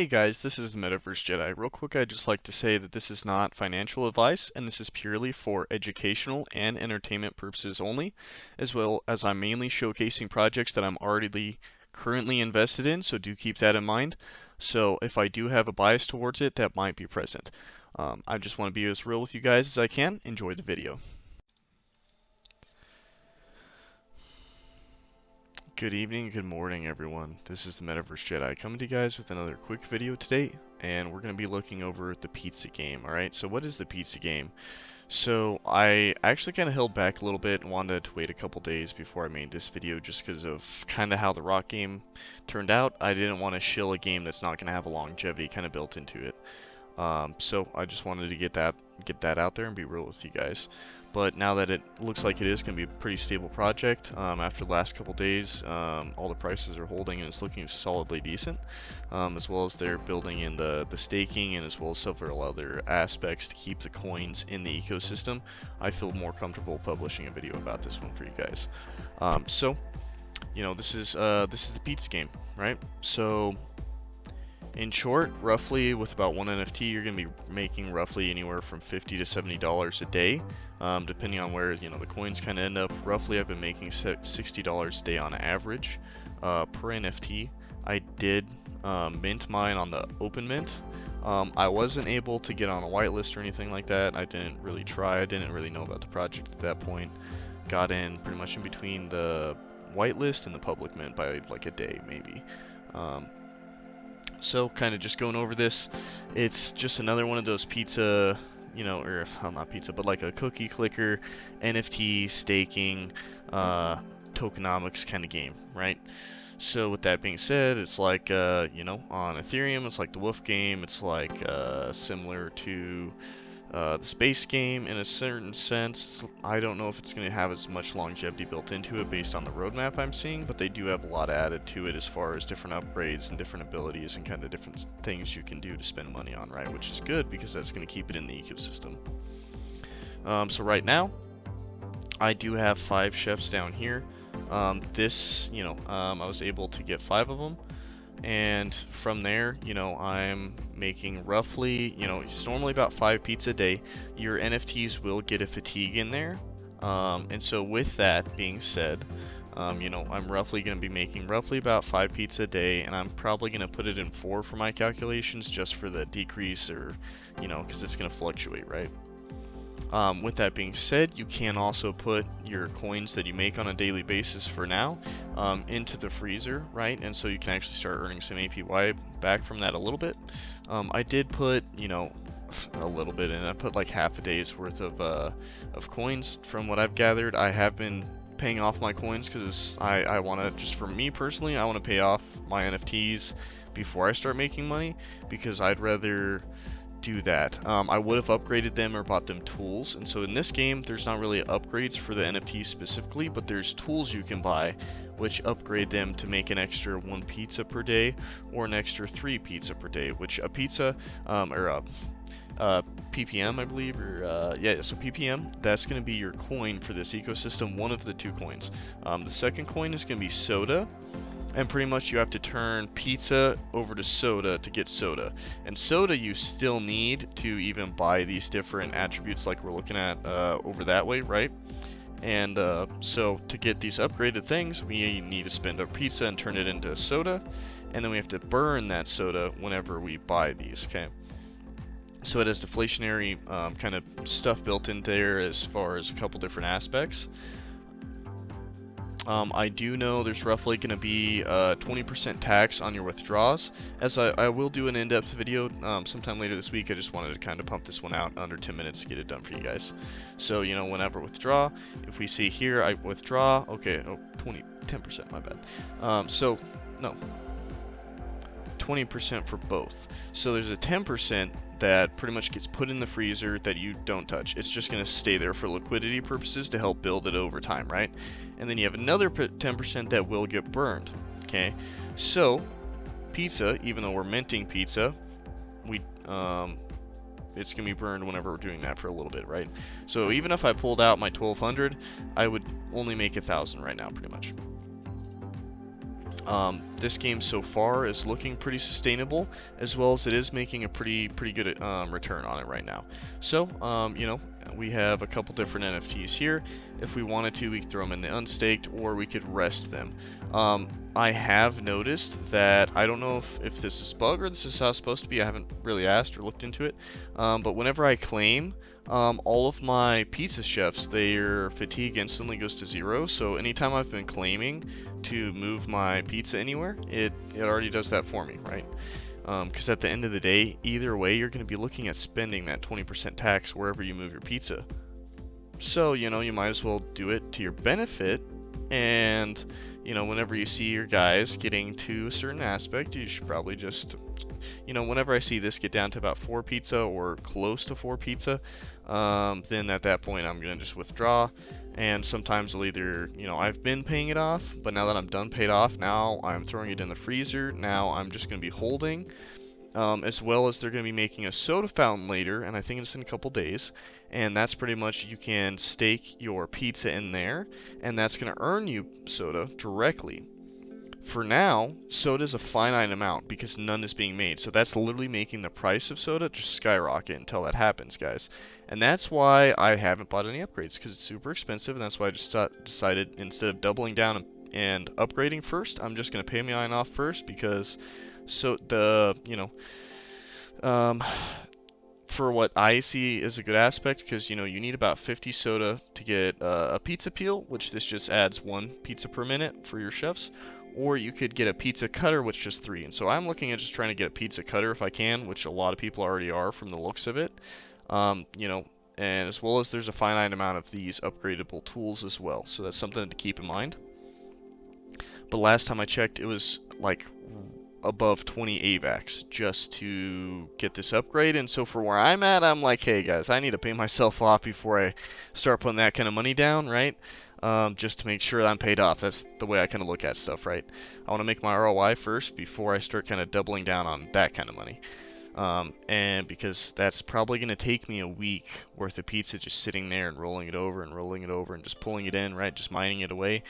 Hey guys, this is the Metaverse Jedi. Real quick, I'd just like to say that this is not financial advice, and this is purely for educational and entertainment purposes only, as well as I'm mainly showcasing projects that I'm already currently invested in, so do keep that in mind. So if I do have a bias towards it, that might be present. I just want to be as real with you guys as I can. Enjoy the video. Good evening, good morning, everyone. This is the Metaverse Jedi coming to you guys with another quick video today, and we're going to be looking over the pizza game. Alright, so what is the pizza game? So I actually kind of held back a little bit and wanted to wait a couple days before I made this video just because of kind of how the rock game turned out. I didn't want to shill a game that's not going to have a longevity kind of built into it. So I just wanted to get that out there and be real with you guys. But now that it looks like it is going to be a pretty stable project, after the last couple days, all the prices are holding and it's looking solidly decent, as well as they're building in the staking and as well as several other aspects to keep the coins in the ecosystem. I feel more comfortable publishing a video about this one for you guys. So, you know, this is the pizza game, right? So, in short, roughly with about one NFT, you're going to be making roughly anywhere from $50 to $70 a day, depending on where the coins kind of end up. Roughly, I've been making $60 a day on average per NFT. I did mint mine on the open mint. I wasn't able to get on a whitelist or anything like that. I didn't really try. I didn't really know about the project at that point. Got in pretty much in between the whitelist and the public mint by like a day maybe. So kind of just going over this, it's just another one of those pizza, or well, not pizza, but like a cookie clicker, NFT, staking, tokenomics kind of game, right? So with that being said, it's like, on Ethereum, it's like the Wolf game, it's like similar to the space game in a certain sense. I don't know if it's going to have as much longevity built into it based on the roadmap I'm seeing, but they do have a lot added to it as far as different upgrades and different abilities and kind of different things you can do to spend money on, right? Which is good because that's going to keep it in the ecosystem. So right now, I do have 5 chefs down here. I was able to get 5 of them. And from there, I'm making roughly, it's normally about 5 pizza a day. Your NFTs will get a fatigue in there. And so with that being said, I'm roughly going to be making roughly about 5 pizza a day, and I'm probably going to put it in 4 for my calculations just for the decrease or, because it's going to fluctuate, right? With that being said, you can also put your coins that you make on a daily basis for now into the freezer, right? And so you can actually start earning some APY back from that a little bit. I did put, a little bit in. I put like half a day's worth of coins from what I've gathered. I have been paying off my coins because I want to, just for me personally, I want to pay off my NFTs before I start making money because I'd rather do that. I would have upgraded them or bought them tools, and so in this game there's not really upgrades for the NFTs specifically, but there's tools you can buy which upgrade them to make an extra 1 pizza per day or an extra 3 pizza per day, which a pizza PPM I believe, or so PPM, that's going to be your coin for this ecosystem, one of the 2 coins. The second coin is going to be soda. And pretty much you have to turn pizza over to soda to get soda. And soda you still need to even buy these different attributes like we're looking at over that way, right? And so to get these upgraded things, we need to spend our pizza and turn it into soda. And then we have to burn that soda whenever we buy these, okay? So it has deflationary kind of stuff built in there as far as a couple different aspects. I do know there's roughly going to be 20% tax on your withdrawals, as I will do an in-depth video sometime later this week. I just wanted to kind of pump this one out under 10 minutes to get it done for you guys. So, whenever withdraw, if we see here, I withdraw, okay, 10%, my bad. 20% for both. So there's a 10% that pretty much gets put in the freezer that you don't touch. It's just going to stay there for liquidity purposes to help build it over time, right? And then you have another 10% that will get burned, okay? So pizza, even though we're minting pizza, it's going to be burned whenever we're doing that for a little bit, right? So even if I pulled out my 1200, I would only make 1,000 right now, pretty much. This game so far is looking pretty sustainable, as well as it is making a pretty good return on it right now. So, you know, we have a couple different NFTs here. If we wanted to, we could throw them in the unstaked, or we could rest them. I have noticed that, I don't know if this is bug or this is how it's supposed to be, I haven't really asked or looked into it, but whenever I claim, all of my pizza chefs, their fatigue instantly goes to 0, so anytime I've been claiming to move my pizza anywhere, it already does that for me, right? Because at the end of the day, either way, you're going to be looking at spending that 20% tax wherever you move your pizza. So, you know, you might as well do it to your benefit, and, you know, whenever you see your guys getting to a certain aspect, you should probably just, you know, whenever I see this get down to about 4 pizza or close to 4 pizza, then at that point I'm going to just withdraw. And sometimes I'll either, you know, I've been paying it off, but now that I'm done paid off, now I'm throwing it in the freezer. Now I'm just going to be holding, as well as they're going to be making a soda fountain later, and I think it's in a couple days. And that's pretty much, you can stake your pizza in there, and that's going to earn you soda directly. For now, soda is a finite amount because none is being made. So that's literally making the price of soda just skyrocket until that happens, guys. And that's why I haven't bought any upgrades, because it's super expensive, and that's why I just decided, instead of doubling down and upgrading first, I'm just going to pay mine off first, because so the, you know, for what I see is a good aspect, because, you know, you need about 50 soda to get a pizza peel, which this just adds 1 pizza per minute for your chefs. Or you could get a pizza cutter, which is 3. And so I'm looking at just trying to get a pizza cutter if I can, which a lot of people already are from the looks of it. You know, and as well as there's a finite amount of these upgradable tools as well. So that's something to keep in mind. But last time I checked, it was like above 20 AVAX just to get this upgrade. And so for where I'm at, I'm like, hey guys, I need to pay myself off before I start putting that kind of money down, right? Just to make sure I'm paid off. That's the way I kind of look at stuff, right? I want to make my ROI first before I start kind of doubling down on that kind of money. And because that's probably going to take me a week worth of pizza just sitting there and rolling it over and just pulling it in, right? Just mining it away.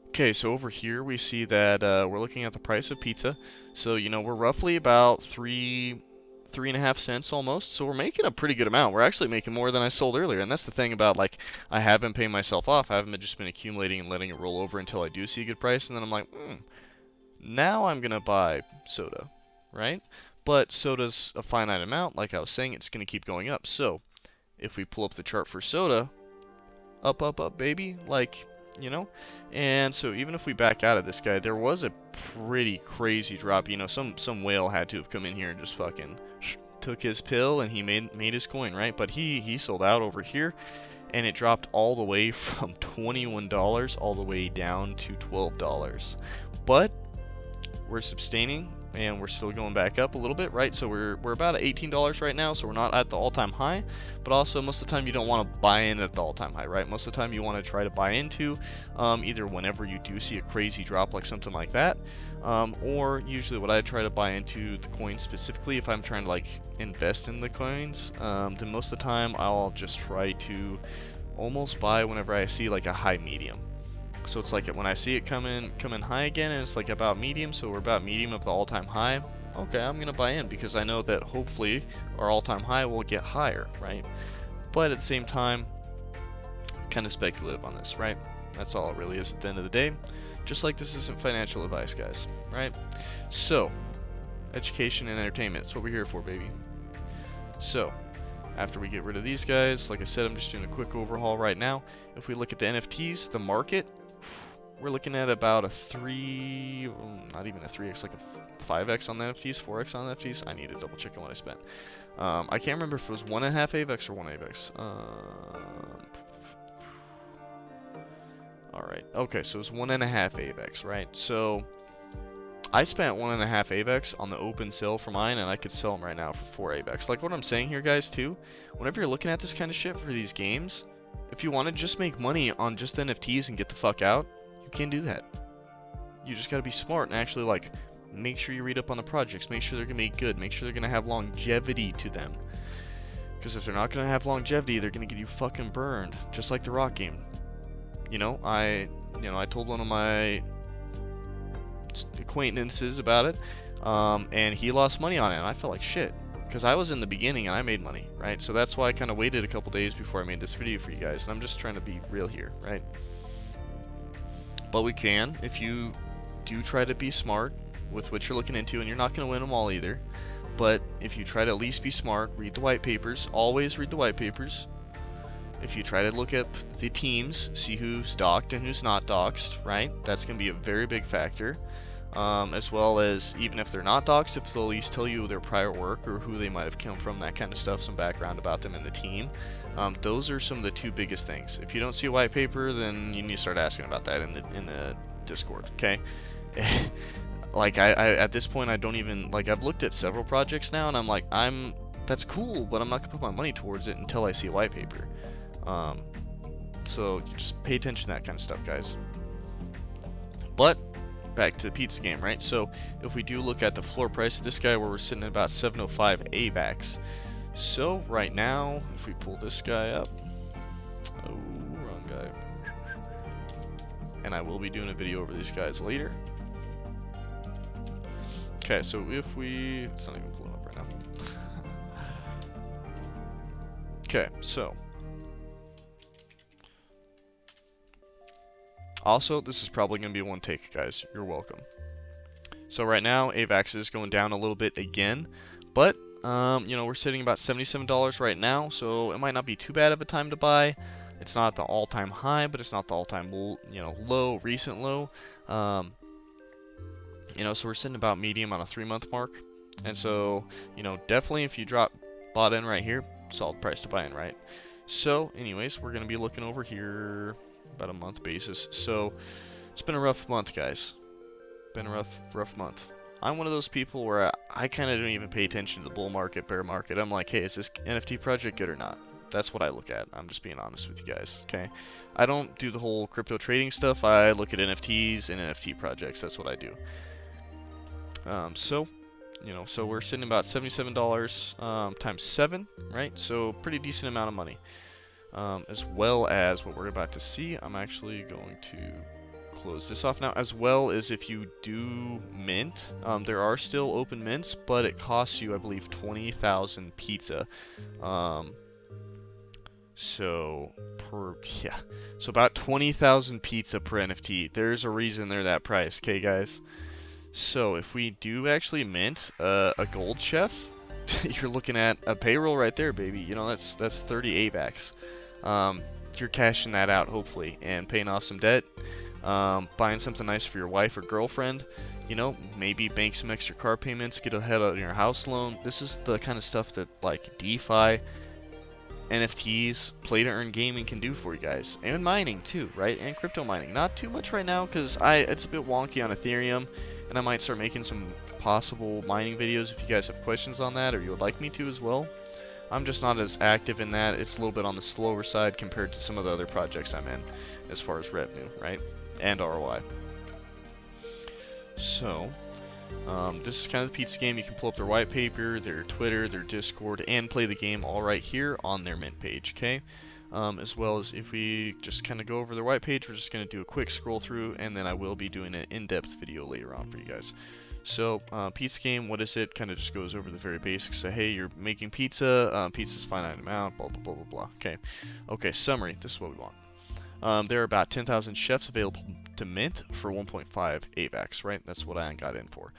Okay, so over here we see that we're looking at the price of pizza. So, you know, we're roughly about 3.5 cents almost, so we're making a pretty good amount. We're actually making more than I sold earlier, and that's the thing about, like, I have been paying myself off. I haven't just been accumulating and letting it roll over until I do see a good price, and then I'm like, now I'm gonna buy soda, right? But soda's a finite amount. Like I was saying, it's gonna keep going up. So if we pull up the chart for soda, up, up, up, baby, like, you know. And so even if we back out of this guy, there was a pretty crazy drop. You know, some whale had to have come in here and just fucking took his pill, and he made his coin, right? But he sold out over here, and it dropped all the way from $21 all the way down to $12. But we're sustaining, and we're still going back up a little bit, right? So we're about at $18 right now, so we're not at the all-time high, but also most of the time you don't want to buy in at the all-time high, right? Most of the time you want to try to buy into either whenever you do see a crazy drop like something like that, or usually what I try to buy into the coins specifically, if I'm trying to like invest in the coins, then most of the time I'll just try to almost buy whenever I see like a high medium. So it's like when I see it coming high again, and it's like about medium, so we're about medium of the all-time high. Okay, I'm gonna buy in because I know that hopefully our all-time high will get higher, right? But at the same time, kind of speculative on this, right? That's all it really is at the end of the day. Just like this isn't financial advice, guys, right? So, education and entertainment, that's what we're here for, baby. So, after we get rid of these guys, like I said, I'm just doing a quick overhaul right now. If we look at the NFTs, the market, we're looking at about a 3, not even a 3x, like a 5x on the NFTs, 4x on the NFTs. I need to double check on what I spent. I can't remember if it was 1.5 AVX or 1 AVX. Alright, okay, so it's 1.5 AVX, right? So I spent 1.5 AVX on the open sale for mine, and I could sell them right now for 4 AVX. Like what I'm saying here, guys, too, whenever you're looking at this kind of shit for these games, if you want to just make money on just NFTs and get the fuck out, you can't do that. You just gotta be smart and actually, like, make sure you read up on the projects, make sure they're gonna be good, make sure they're gonna have longevity to them. Because if they're not gonna have longevity, they're gonna get you fucking burned, just like the rock game. You know, I told one of my acquaintances about it, and he lost money on it, and I felt like shit. Because I was in the beginning and I made money, right? So that's why I kind of waited a couple days before I made this video for you guys, and I'm just trying to be real here, right? But we can, if you do try to be smart with what you're looking into, and you're not going to win them all either, but if you try to at least be smart, read the white papers, always read the white papers. If you try to look at the teams, see who's docked and who's not doxed, right? That's going to be a very big factor. As well as, even if they're not doxed, if they'll at least tell you their prior work or who they might have come from, that kind of stuff, some background about them and the team. Those are some of the two biggest things. If you don't see a white paper, then you need to start asking about that in the Discord, okay? Like, I at this point, I don't even, like, I've looked at several projects now, and I'm like, that's cool, but I'm not going to put my money towards it until I see a white paper. So just pay attention to that kind of stuff, guys. But back to the pizza game, right? So if we do look at the floor price of this guy, where we're sitting at about 705 AVAX. So right now, if we pull this guy up, oh, wrong guy. And I will be doing a video over these guys later. Okay, so if we, it's not even pulling up right now. Okay, so also, this is probably going to be one take, guys. You're welcome. So right now, AVAX is going down a little bit again, but you know, we're sitting about $77 right now, so it might not be too bad of a time to buy. It's not the all-time high, but it's not the all-time low, recent low. You know, so we're sitting about medium on a 3-month mark, and so you know, definitely if you bought in right here, solid price to buy in, right? So, anyways, we're going to be looking over here. About a month basis. So it's been a rough month, guys. Been a rough month. I'm one of those people where I kind of don't even pay attention to the bull market, bear market. I'm like, hey, is this NFT project good or not? That's what I look at. I'm just being honest with you guys, okay? I don't do the whole crypto trading stuff. I look at NFTs and NFT projects. That's what I do. So, you know, so we're sitting about $77 times 7, right? So pretty decent amount of money. As well as what we're about to see, I'm actually going to close this off now, as well as if you do mint, there are still open mints, but it costs you, I believe, 20,000 pizza. So about 20,000 pizza per NFT. There's a reason they're that price, okay, guys? So if we do actually mint a gold chef, you're looking at a payroll right there, baby. You know, that's 30 AVAX. You're cashing that out, hopefully, and paying off some debt, buying something nice for your wife or girlfriend, you know, maybe bank some extra car payments, get ahead on your house loan. This is the kind of stuff that, like, DeFi, NFTs, play to earn gaming can do for you guys, and mining too, right? And crypto mining. Not too much right now, because it's a bit wonky on Ethereum, and I might start making some possible mining videos if you guys have questions on that, or you would like me to as well. I'm just not as active in that. It's a little bit on the slower side compared to some of the other projects I'm in as far as revenue, right? And ROI. So, this is kind of the pizza game. You can pull up their white paper, their Twitter, their Discord, and play the game all right here on their mint page, okay? As well as if we just kind of go over their white page, we're just going to do a quick scroll through, and then I will be doing an in-depth video later on for you guys. So, pizza game, what is it? Kind of just goes over the very basics. So, hey, you're making pizza, pizza's finite amount, blah, blah, blah, blah, blah. Okay, summary, this is what we want. There are about 10,000 chefs available to mint for 1.5 AVAX, right? That's what I got in for.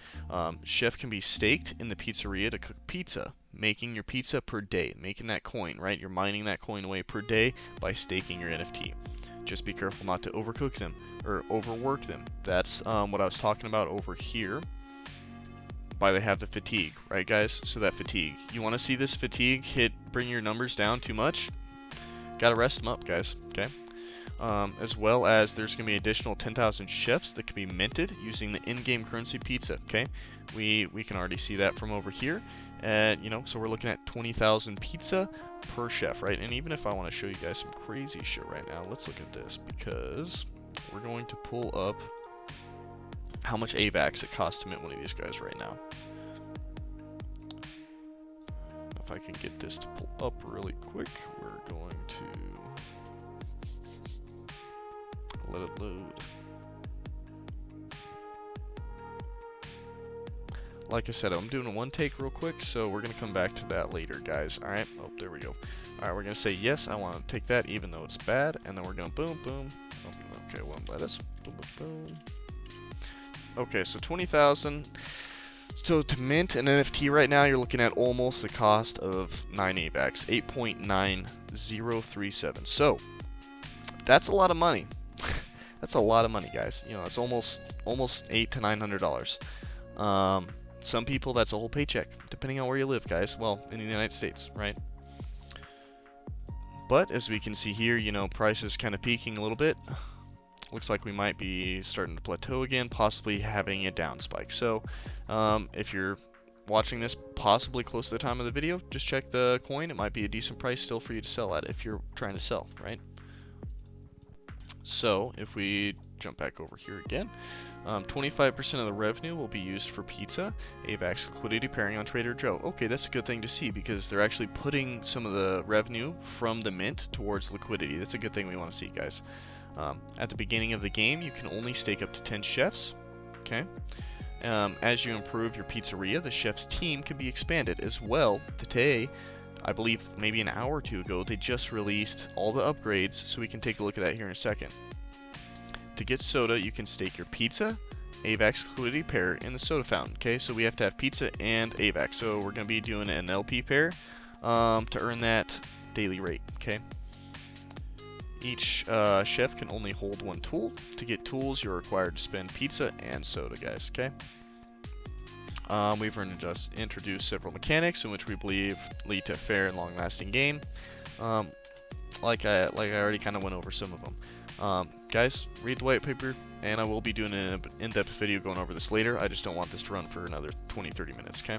Chef can be staked in the pizzeria to cook pizza, making your pizza per day, making that coin, right? You're mining that coin away per day by staking your NFT. Just be careful not to overcook them or overwork them. That's what I was talking about over here. By they have the fatigue, right, guys? So that fatigue, you want to see this fatigue bring your numbers down too much, gotta rest them up, guys, okay? As well as there's gonna be additional 10,000 chefs that can be minted using the in-game currency pizza, okay? We can already see that from over here, and you know, so we're looking at 20,000 pizza per chef, right? And even if I want to show you guys some crazy shit right now, let's look at this, because we're going to pull up how much AVAX it costs to mint one of these guys right now. If I can get this to pull up really quick, we're going to let it load. like I said, I'm doing a one take real quick, so we're gonna come back to that later, guys. All right. Oh, there we go. All right, we're gonna say yes. I want to take that, even though it's bad, and then we're gonna boom, boom. Oh, okay, won't let us. Boom, boom, boom. Okay, so 20,000. So to mint an NFT right now, you're looking at almost the cost of 9 AVAX, 8.9037. So that's a lot of money. That's a lot of money, guys. You know, it's almost $800 to $900. Some people, that's a whole paycheck, depending on where you live, guys. Well, in the United States, right? But as we can see here, you know, price is kind of peaking a little bit. Looks like we might be starting to plateau again, possibly having a down spike. So if you're watching this possibly close to the time of the video, just check the coin. It might be a decent price still for you to sell at if you're trying to sell, right? So if we jump back over here again, 25% of the revenue will be used for pizza, AVAX liquidity pairing on Trader Joe. Okay, that's a good thing to see because they're actually putting some of the revenue from the mint towards liquidity. That's a good thing we want to see, guys. At the beginning of the game, you can only stake up to 10 chefs. Okay. As you improve your pizzeria, the chef's team can be expanded as well. Today, I believe maybe an hour or two ago, they just released all the upgrades, so we can take a look at that here in a second. To get soda, you can stake your pizza, AVAX liquidity pair, in the soda fountain. Okay, so we have to have pizza and AVAX. So we're going to be doing an LP pair to earn that daily rate. Okay. Each chef can only hold one tool. To get tools, you're required to spend pizza and soda, guys. Okay. We've introduced several mechanics in which we believe lead to a fair and long-lasting game. Like I already kind of went over some of them. Guys, read the white paper, and I will be doing an in-depth video going over this later. I just don't want this to run for another 20-30 minutes, okay?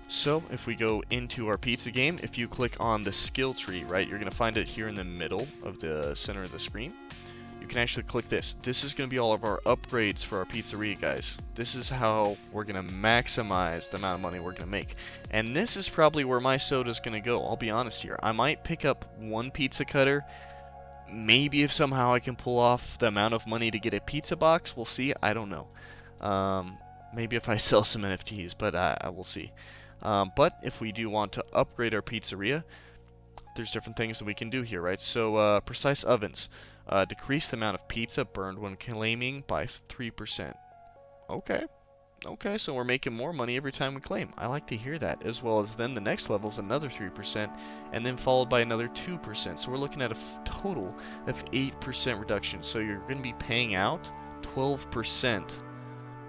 So, if we go into our pizza game, if you click on the skill tree, right, you're going to find it here in the middle of the center of the screen. You can actually click this. This is going to be all of our upgrades for our pizzeria, guys. This is how we're going to maximize the amount of money we're going to make. And this is probably where my soda is going to go. I'll be honest here. I might pick up one pizza cutter. Maybe if somehow I can pull off the amount of money to get a pizza box, we'll see. I don't know. Maybe if I sell some NFTs, but I will see. But if we do want to upgrade our pizzeria, there's different things that we can do here, right? So precise ovens. Decrease the amount of pizza burned when claiming by 3%. Okay, so we're making more money every time we claim. I like to hear that, as well as then the next level is another 3%, and then followed by another 2%. So we're looking at a total of 8% reduction. So you're going to be paying out 12%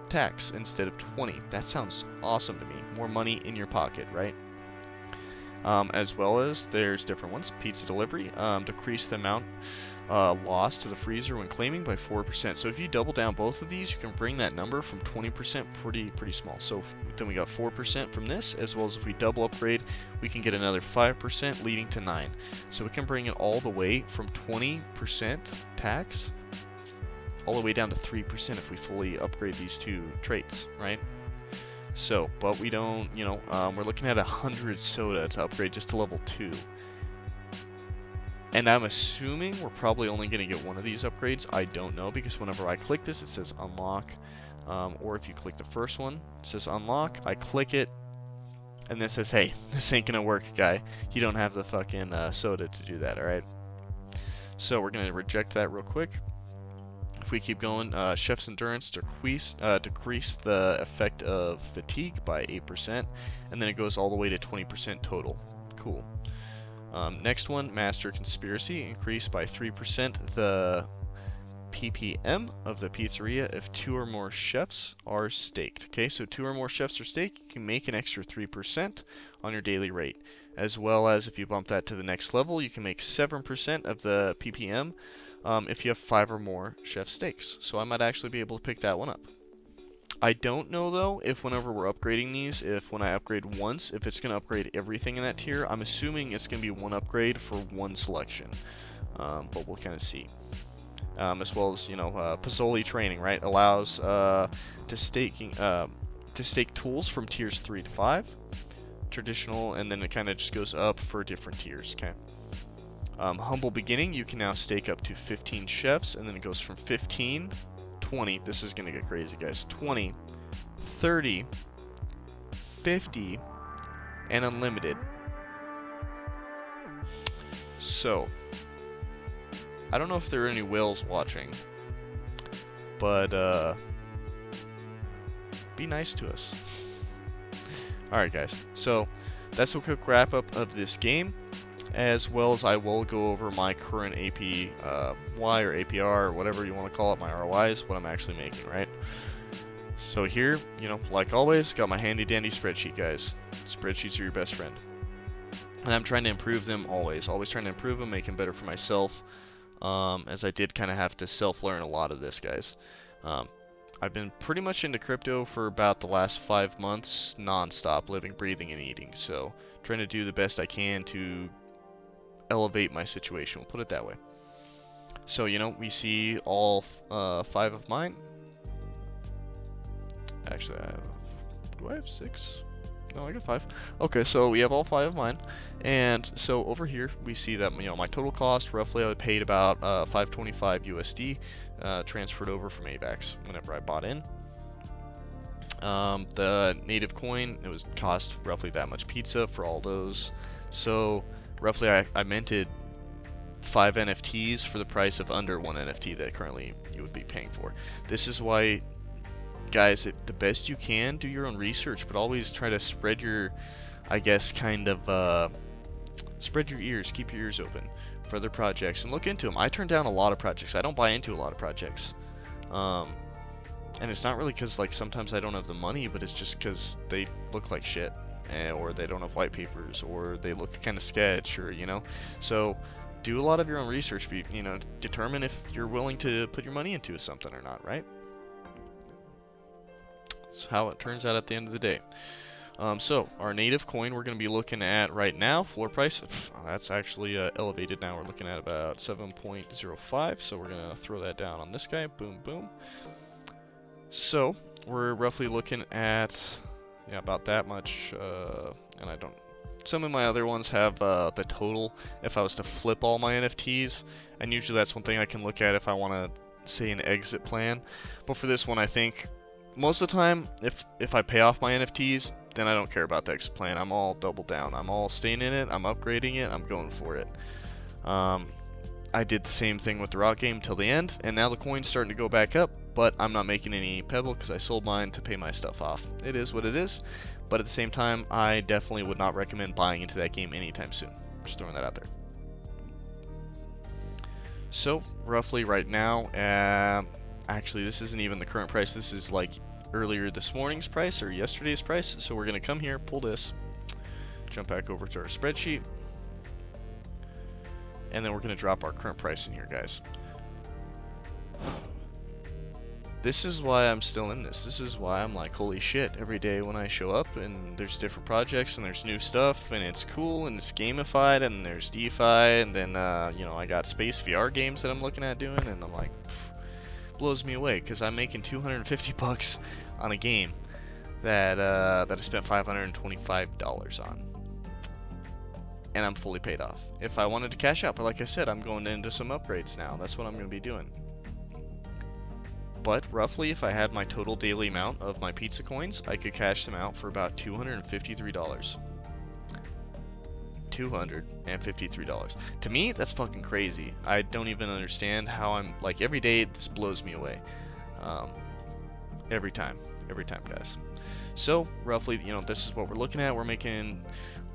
tax instead of 20. That sounds awesome to me. More money in your pocket, right? As well as there's different ones. Pizza delivery, decrease the amount lost to the freezer when claiming by 4%. So if you double down both of these, you can bring that number from 20% pretty small. So then we got 4% from this, as well as if we double upgrade, we can get another 5% leading to 9. So we can bring it all the way from 20% tax all the way down to 3% if we fully upgrade these two traits, right? So, but we don't, you know, we're looking at 100 soda to upgrade just to level 2. And I'm assuming we're probably only going to get one of these upgrades. I don't know, because whenever I click this, it says unlock. Or if you click the first one, it says unlock. I click it, and then it says, hey, this ain't going to work, guy. You don't have the fucking soda to do that, alright? So we're going to reject that real quick. If we keep going, chef's endurance decrease the effect of fatigue by 8%, and then it goes all the way to 20% total. Cool. Next one, master conspiracy, increased by 3% the ppm of the pizzeria if 2 or more chefs are staked. Okay, so 2 or more chefs are staked, you can make an extra 3% on your daily rate. As well as if you bump that to the next level, you can make 7% of the ppm if you have 5 or more chef stakes. So I might actually be able to pick that one up. I don't know though if whenever we're upgrading these, if when I upgrade once, if it's going to upgrade everything in that tier. I'm assuming it's going to be one upgrade for one selection, but we'll kind of see. As well as, you know, Pozzoli training, right, allows to stake tools from tiers 3 to 5, traditional, and then it kind of just goes up for different tiers. Okay. Humble beginning, you can now stake up to 15 chefs, and then it goes from 15, 20, this is going to get crazy, guys, 20, 30, 50 and unlimited. So, I don't know if there are any whales watching, but be nice to us. Alright guys, so that's a quick wrap up of this game, as well as I will go over my current APY or APR or whatever you want to call it, my ROIs, what I'm actually making, right? So here, you know, like always, got my handy dandy spreadsheet, guys. Spreadsheets are your best friend. And I'm trying to improve them always trying to improve them, make them better for myself, as I did kind of have to self-learn a lot of this, guys. I've been pretty much into crypto for about the last 5 months, non-stop, living, breathing, and eating. So, trying to do the best I can to elevate my situation, we'll put it that way. So, you know, we see all 5 of mine. Actually, do I have 6? No, I got 5. Okay, so we have all 5 of mine, and so over here we see that, you know, my total cost roughly I paid about 525 USD, transferred over from AVAX whenever I bought in. The native coin, it was cost roughly that much pizza for all those. So roughly I minted 5 NFTs for the price of under 1 NFT that currently you would be paying for. This is why, guys, the best you can, do your own research, but always try to spread your, I guess, kind of, spread your ears, keep your ears open for other projects, and look into them. I turn down a lot of projects. I don't buy into a lot of projects. And it's not really because, like, sometimes I don't have the money, but it's just because they look like shit, or they don't have white papers, or they look kind of sketch, or, you know. So, do a lot of your own research, you know, determine if you're willing to put your money into something or not, right? That's how it turns out at the end of the day. So our native coin we're going to be looking at right now, floor price, that's actually elevated now. We're looking at about 7.05, so we're going to throw that down on this guy. Boom, boom. So we're roughly looking at, yeah, about that much, and I don't, some of my other ones have the total if I was to flip all my NFTs, and usually that's one thing I can look at if I want to say an exit plan. But for this one, I think most of the time, if I pay off my NFTs, then I don't care about the exit plan. I'm all double down. I'm all staying in it. I'm upgrading it. I'm going for it. I did the same thing with the rock game till the end, and now the coin's starting to go back up, but I'm not making any pebble because I sold mine to pay my stuff off. It is what it is, but at the same time, I definitely would not recommend buying into that game anytime soon. Just throwing that out there. So, roughly right now, actually, this isn't even the current price. This is like earlier this morning's price or yesterday's price. So we're going to come here, pull this, jump back over to our spreadsheet, and then we're going to drop our current price in here, guys. This is why I'm still in this. This is why I'm like, holy shit, every day when I show up and there's different projects and there's new stuff and it's cool and it's gamified and there's DeFi and then, you know, I got space VR games that I'm looking at doing, and I'm like, blows me away because I'm making 250 bucks on a game that I spent $525 on, and I'm fully paid off. If I wanted to cash out, but like I said, I'm going into some upgrades now. That's what I'm going to be doing. But roughly, if I had my total daily amount of my pizza coins, I could cash them out for about $253. $253. To me, that's fucking crazy. I don't even understand how I'm, like, every day this blows me away. Every time, guys. So roughly, you know, this is what we're looking at. We're making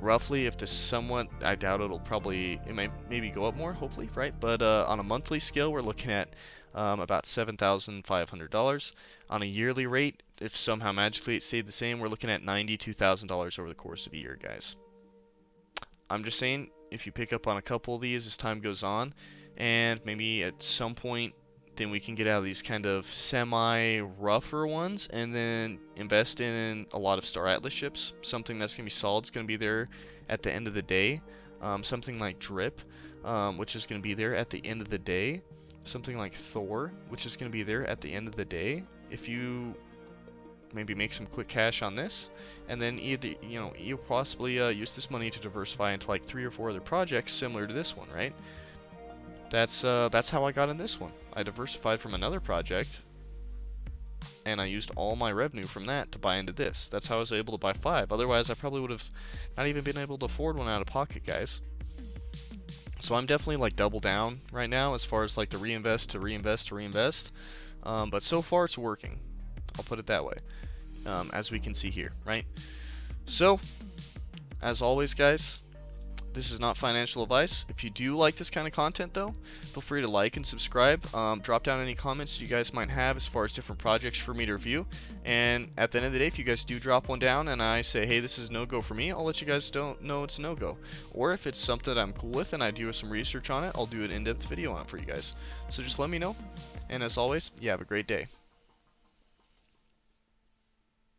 roughly, if this somewhat, I doubt it may maybe go up more, hopefully, right? But on a monthly scale, we're looking at about $7,500. On a yearly rate, if somehow magically it stayed the same, we're looking at $92,000 over the course of a year, guys. I'm just saying, if you pick up on a couple of these as time goes on, and maybe at some point, then we can get out of these kind of semi-rougher ones, and then invest in a lot of Star Atlas ships. Something that's going to be solid, is going to be there at the end of the day. Something like Drip, which is going to be there at the end of the day. Something like Thor, which is going to be there at the end of the day. If you maybe make some quick cash on this, and then either, you know, you possibly use this money to diversify into like 3 or 4 other projects similar to this one, right? That's how I got in this one. I diversified from another project and I used all my revenue from that to buy into this. That's how I was able to buy 5. Otherwise, I probably would have not even been able to afford one out of pocket, guys. So I'm definitely like double down right now as far as like the reinvest. But so far it's working. I'll put it that way. As we can see here, right? So, as always, guys, this is not financial advice. If you do like this kind of content, though, feel free to like and subscribe. Drop down any comments you guys might have as far as different projects for me to review. And at the end of the day, if you guys do drop one down and I say, hey, this is no-go for me, I'll let you guys know it's no-go. Or if it's something that I'm cool with and I do some research on it, I'll do an in-depth video on it for you guys. So just let me know. And as always, you have a great day.